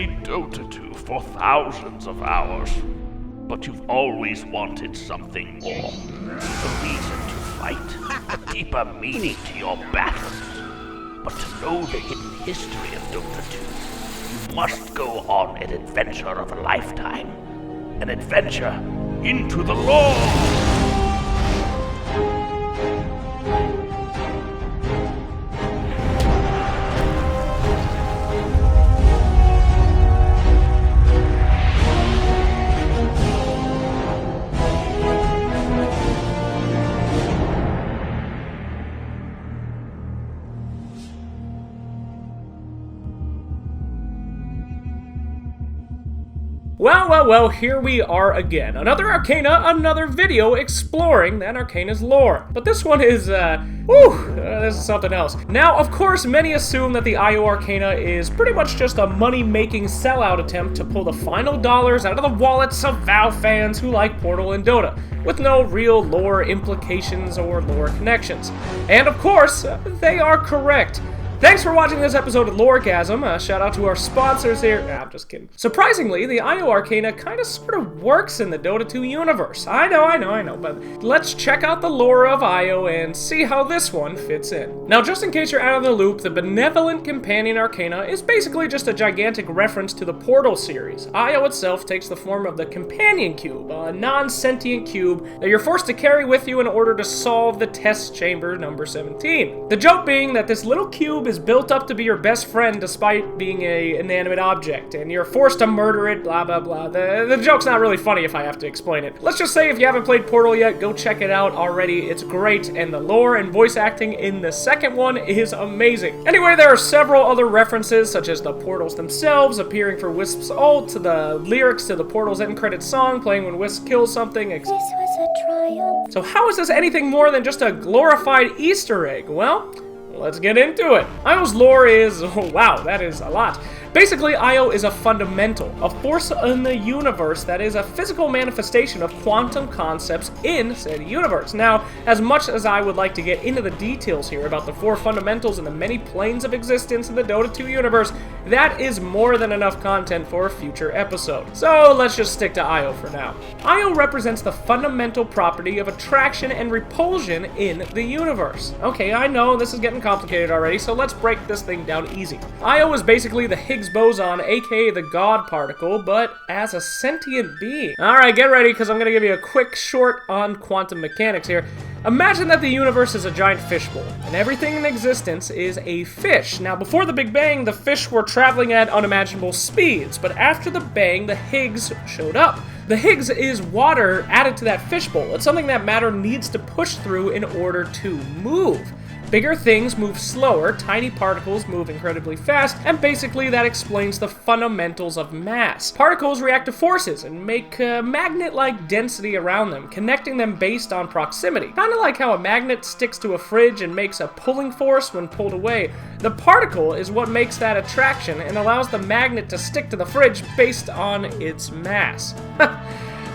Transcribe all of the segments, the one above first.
played Dota 2 for thousands of hours, but you've always wanted something more. A reason to fight, a deeper meaning to your battles. But to know the hidden history of Dota 2, you must go on an adventure of a lifetime. An adventure into the lore! Well, here we are again. Another Arcana, another video exploring that Arcana's lore. But this one is, this is something else. Now, of course, many assume that the IO Arcana is pretty much just a money-making sellout attempt to pull the final dollars out of the wallets of WoW fans who like Portal and Dota, with no real lore implications or lore connections. And of course, they are correct. Thanks for watching this episode of Loregasm. Shout out to our sponsors here. Nah, I'm just kidding. Surprisingly, the IO Arcana kind of sort of works in the Dota 2 universe. I know, but let's check out the lore of IO and see how this one fits in. Now, just in case you're out of the loop, the Benevolent Companion Arcana is basically just a gigantic reference to the Portal series. IO itself takes the form of the Companion Cube, a non-sentient cube that you're forced to carry with you in order to solve the test chamber number 17. The joke being that this little cube is built up to be your best friend despite being an inanimate object, and you're forced to murder it, blah blah blah. The joke's not really funny if I have to explain it. Let's just say if you haven't played Portal yet, go check it out already. It's great, and the lore and voice acting in the second one is amazing. Anyway, there are several other references, such as the portals themselves appearing for Wisp's ult, the lyrics to the Portal's end credit song playing when Wisp kills something. This was a triumph. So how is this anything more than just a glorified Easter egg? Well, let's get into it. IO's lore is, oh wow, that is a lot. Basically, IO is a fundamental, a force in the universe that is a physical manifestation of quantum concepts in said universe. Now, as much as I would like to get into the details here about the four fundamentals and the many planes of existence in the Dota 2 universe, that is more than enough content for a future episode. So let's just stick to IO for now. IO represents the fundamental property of attraction and repulsion in the universe. Okay, I know this is getting complicated already, so let's break this thing down easy. IO is basically the Higgs boson, aka the God particle, but as a sentient being. Alright, get ready, because I'm going to give you a quick short on quantum mechanics here. Imagine that the universe is a giant fishbowl, and everything in existence is a fish. Now, before the Big Bang, the fish were traveling at unimaginable speeds, but after the bang, the Higgs showed up. The Higgs is water added to that fishbowl. It's something that matter needs to push through in order to move. Bigger things move slower, tiny particles move incredibly fast, and basically that explains the fundamentals of mass. Particles react to forces and make magnet-like density around them, connecting them based on proximity. Kinda like how a magnet sticks to a fridge and makes a pulling force when pulled away. The particle is what makes that attraction and allows the magnet to stick to the fridge based on its mass.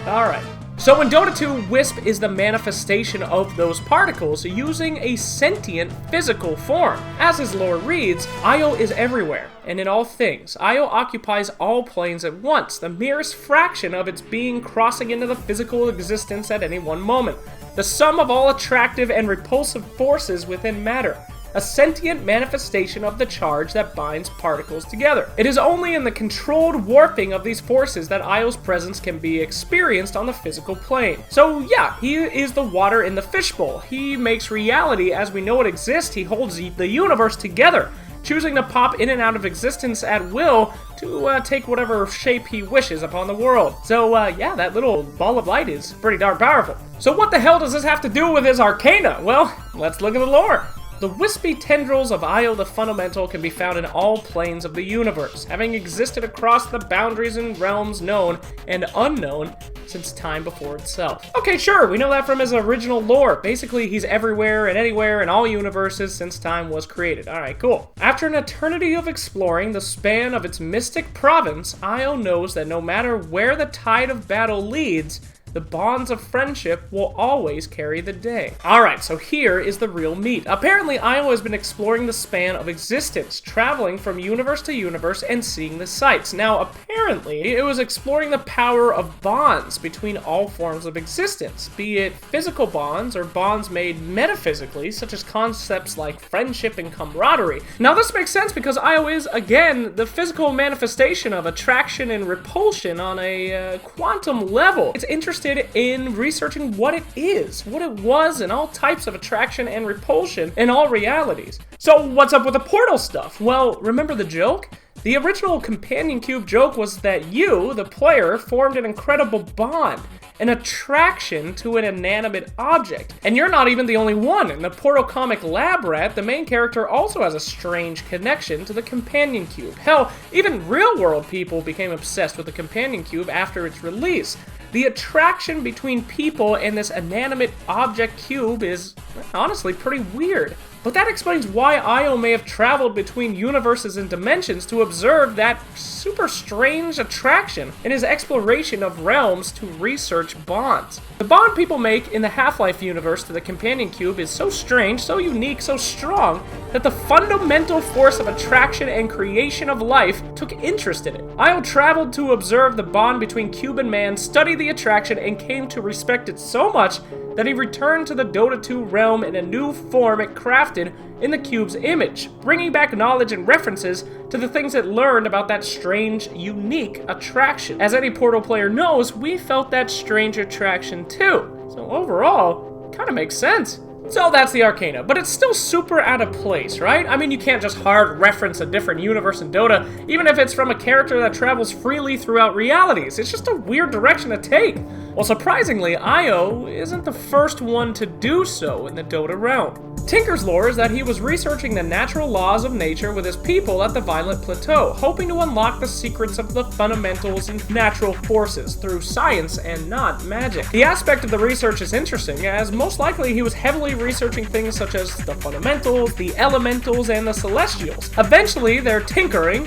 Alright. So in Dota 2, Wisp is the manifestation of those particles using a sentient physical form. As his lore reads, IO is everywhere and in all things. IO occupies all planes at once, the merest fraction of its being crossing into the physical existence at any one moment. The sum of all attractive and repulsive forces within matter. A sentient manifestation of the charge that binds particles together. It is only in the controlled warping of these forces that IO's presence can be experienced on the physical plane. So yeah, he is the water in the fishbowl. He makes reality as we know it exists. He holds the universe together, choosing to pop in and out of existence at will to take whatever shape he wishes upon the world. So yeah, that little ball of light is pretty darn powerful. So what the hell does this have to do with his Arcana? Well, let's look at the lore. The wispy tendrils of IO the Fundamental can be found in all planes of the universe, having existed across the boundaries and realms known and unknown since time before itself. Okay, sure, we know that from his original lore. Basically, he's everywhere and anywhere in all universes since time was created. Alright, cool. After an eternity of exploring the span of its mystic province, IO knows that no matter where the tide of battle leads, the bonds of friendship will always carry the day. Alright, so here is the real meat. Apparently, Io has been exploring the span of existence, traveling from universe to universe and seeing the sights. Now, apparently, it was exploring the power of bonds between all forms of existence, be it physical bonds or bonds made metaphysically, such as concepts like friendship and camaraderie. Now, this makes sense because Io is, again, the physical manifestation of attraction and repulsion on a quantum level. It's interested in researching what it is, what it was, and all types of attraction and repulsion in all realities. So what's up with the portal stuff? Well, remember the joke? The original companion cube joke was that you, the player, formed an incredible bond, an attraction to an inanimate object. And you're not even the only one. In the Portal comic Lab Rat, the main character also has a strange connection to the companion cube. Hell, even real-world people became obsessed with the companion cube after its release. The attraction between people and this inanimate object cube is honestly pretty weird. But that explains why Io may have traveled between universes and dimensions to observe that super strange attraction in his exploration of realms to research bonds. The bond people make in the Half-Life universe to the companion cube is so strange, so unique, so strong, that the fundamental force of attraction and creation of life took interest in it. Io traveled to observe the bond between cube and man, study the attraction, and came to respect it so much that he returned to the Dota 2 realm in a new form it crafted in the cube's image, bringing back knowledge and references to the things it learned about that strange, unique attraction. As any Portal player knows, we felt that strange attraction too. So overall, it kind of makes sense. So that's the Arcana, but it's still super out of place, right? I mean, you can't just hard reference a different universe in Dota, even if it's from a character that travels freely throughout realities. It's just a weird direction to take. Well, surprisingly, Io isn't the first one to do so in the Dota realm. Tinker's lore is that he was researching the natural laws of nature with his people at the Violent Plateau, hoping to unlock the secrets of the fundamentals and natural forces through science and not magic. The aspect of the research is interesting, as most likely he was heavily researching things such as the fundamentals, the elementals, and the celestials. Eventually, their tinkering,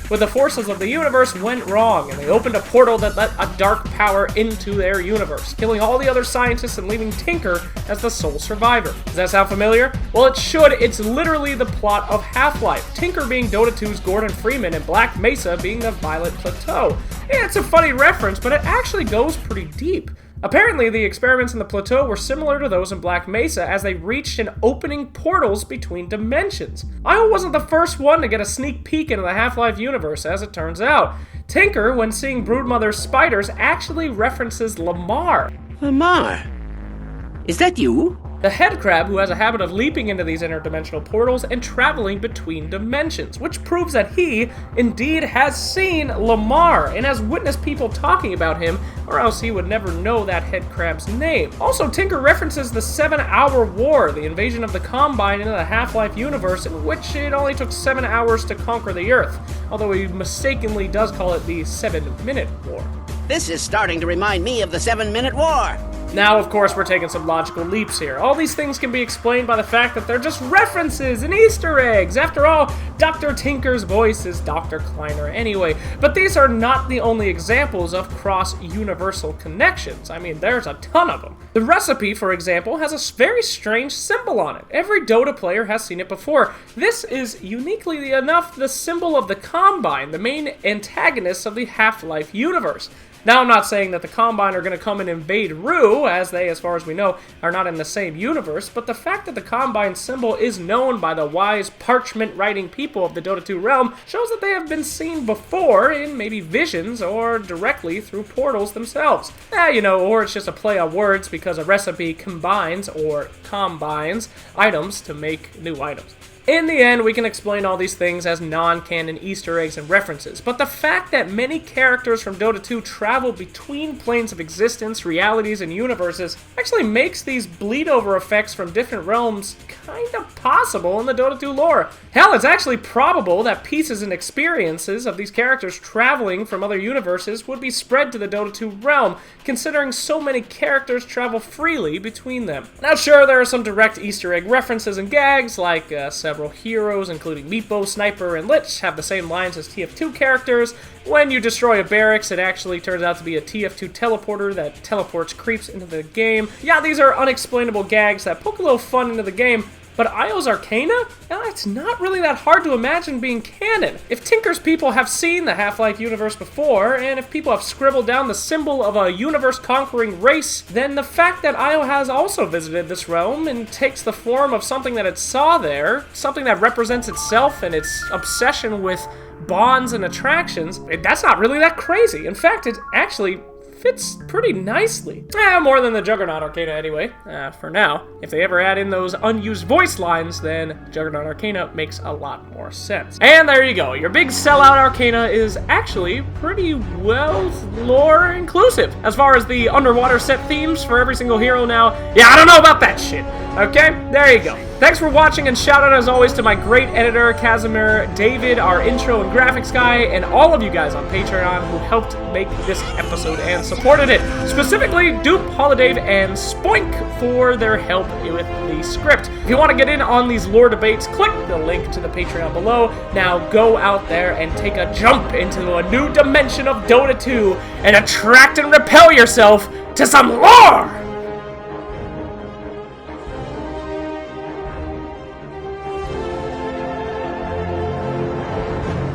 with the forces of the universe went wrong, and they opened a portal that let a dark power into their universe, killing all the other scientists and leaving Tinker as the sole survivor. Does that sound familiar? Well, it should. It's literally the plot of Half-Life. Tinker being Dota 2's Gordon Freeman and Black Mesa being the Violet Plateau. Yeah, it's a funny reference, but it actually goes pretty deep. Apparently, the experiments in the plateau were similar to those in Black Mesa as they reached and opening portals between dimensions. Io wasn't the first one to get a sneak peek into the Half-Life universe, as it turns out. Tinker, when seeing Broodmother's spiders, actually references Lamar. Lamar? Is that you? The head crab who has a habit of leaping into these interdimensional portals and traveling between dimensions, which proves that he, indeed, has seen Lamar and has witnessed people talking about him, or else he would never know that head crab's name. Also, Tinker references the 7-Hour War, the invasion of the Combine into the Half-Life universe, in which it only took 7 hours to conquer the Earth, although he mistakenly does call it the 7-Minute War. This is starting to remind me of the 7-Minute War. Now, of course, we're taking some logical leaps here. All these things can be explained by the fact that they're just references and Easter eggs. After all, Dr. Tinker's voice is Dr. Kleiner anyway. But these are not the only examples of cross-universal connections. I mean, there's a ton of them. The recipe, for example, has a very strange symbol on it. Every Dota player has seen it before. This is, uniquely enough, the symbol of the Combine, the main antagonist of the Half-Life universe. Now, I'm not saying that the Combine are going to come and invade Rue, as they, as far as we know, are not in the same universe, but the fact that the Combine symbol is known by the wise parchment-writing people of the Dota 2 realm shows that they have been seen before in maybe visions or directly through portals themselves. Or it's just a play on words because a recipe combines, or combines, items to make new items. In the end, we can explain all these things as non-canon Easter eggs and references, but the fact that many characters from Dota 2 travel between planes of existence, realities, and universes actually makes these bleed-over effects from different realms kind of possible in the Dota 2 lore. Hell, it's actually probable that pieces and experiences of these characters traveling from other universes would be spread to the Dota 2 realm, considering so many characters travel freely between them. Now, sure, there are some direct Easter egg references and gags, like several several heroes, including Meepo, Sniper, and Lich, have the same lines as TF2 characters. When you destroy a barracks, it actually turns out to be a TF2 teleporter that teleports creeps into the game. Yeah, these are unexplainable gags that poke a little fun into the game, but Io's Arcana? It's not really that hard to imagine being canon. If Tinker's people have seen the Half-Life universe before, and if people have scribbled down the symbol of a universe-conquering race, then the fact that Io has also visited this realm and takes the form of something that it saw there, something that represents itself and its obsession with bonds and attractions, that's not really that crazy. In fact, it actually fits pretty nicely. More than the Juggernaut Arcana anyway, for now. If they ever add in those unused voice lines, then Juggernaut Arcana makes a lot more sense. And there you go. Your big sellout Arcana is actually pretty well lore inclusive. As far as the underwater set themes for every single hero now, yeah, I don't know about that shit. Okay, there you go. Thanks for watching, and shout out as always to my great editor, Casimir, David, our intro and graphics guy, and all of you guys on Patreon who helped make this episode and supported it. Specifically, Dopp, Holidave, and Spoink for their help with the script. If you want to get in on these lore debates, click the link to the Patreon below. Now go out there and take a jump into a new dimension of Dota 2 and attract and repel yourself to some lore!